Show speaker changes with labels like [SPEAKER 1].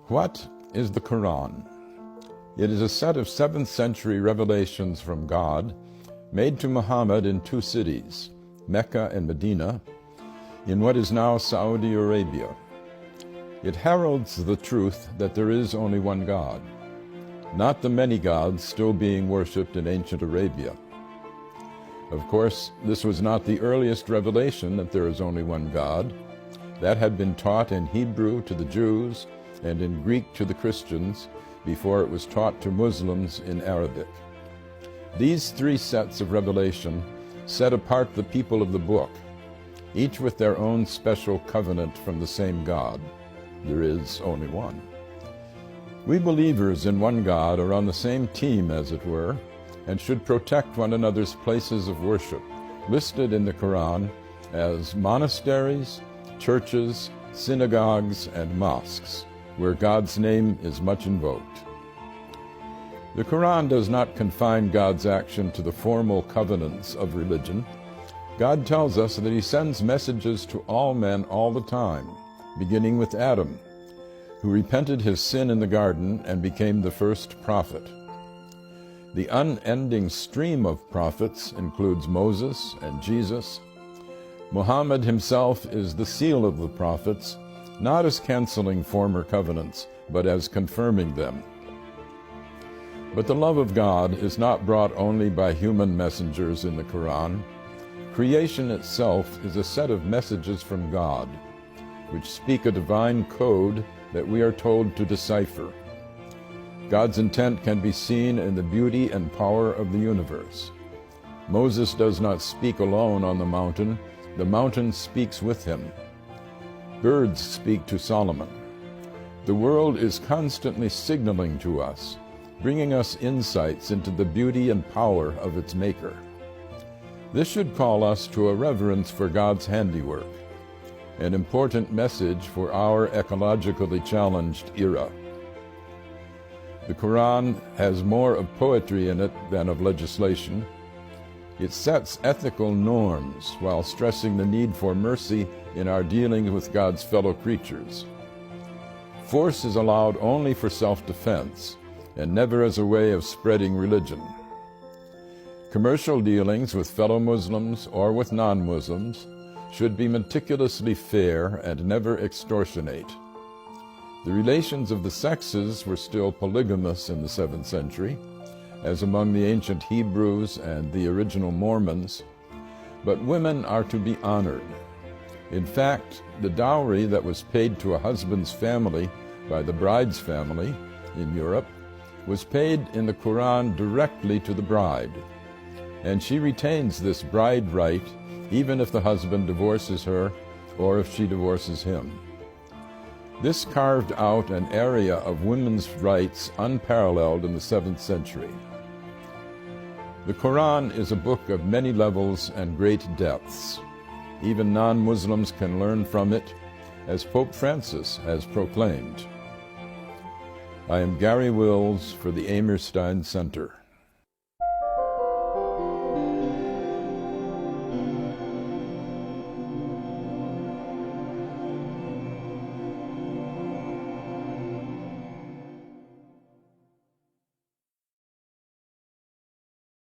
[SPEAKER 1] What is the Qur'an? It is a set of 7th century revelations from God made to Muhammad in 2 cities, Mecca and Medina, in what is now Saudi Arabia. It heralds the truth that there is only one God, not the many gods still being worshipped in ancient Arabia. Of course, this was not the earliest revelation that there is only one God. That had been taught in Hebrew to the Jews and in Greek to the Christians before it was taught to Muslims in Arabic. These 3 sets of revelation set apart the people of the book, each with their own special covenant from the same God. There is only one. We believers in one God are on the same team, as it were, and should protect one another's places of worship, listed in the Qur'an as monasteries, churches, synagogues, and mosques, where God's name is much invoked. The Qur'an does not confine God's action to the formal covenants of religion. God tells us that He sends messages to all men all the time, beginning with Adam, who repented his sin in the garden and became the first prophet. The unending stream of prophets includes Moses and Jesus. Muhammad himself is the seal of the prophets, not as canceling former covenants, but as confirming them. But the love of God is not brought only by human messengers in the Qur'an. Creation itself is a set of messages from God, which speak a divine code that we are told to decipher. God's intent can be seen in the beauty and power of the universe. Moses does not speak alone on the mountain speaks with him. Birds speak to Solomon. The world is constantly signaling to us, bringing us insights into the beauty and power of its maker. This should call us to a reverence for God's handiwork, an important message for our ecologically challenged era. The Qur'an has more of poetry in it than of legislation. It sets ethical norms while stressing the need for mercy in our dealings with God's fellow creatures. Force is allowed only for self-defense and never as a way of spreading religion. Commercial dealings with fellow Muslims or with non-Muslims should be meticulously fair and never extortionate. The relations of the sexes were still polygamous in the 7th century, as among the ancient Hebrews and the original Mormons, but women are to be honored. In fact, the dowry that was paid to a husband's family by the bride's family in Europe was paid in the Qur'an directly to the bride, and she retains this bride right even if the husband divorces her or if she divorces him. This carved out an area of women's rights unparalleled in the 7th century. The Qur'an is a book of many levels and great depths. Even non-Muslims can learn from it, as Pope Francis has proclaimed. I am Gary Wills for the Amerstein Center.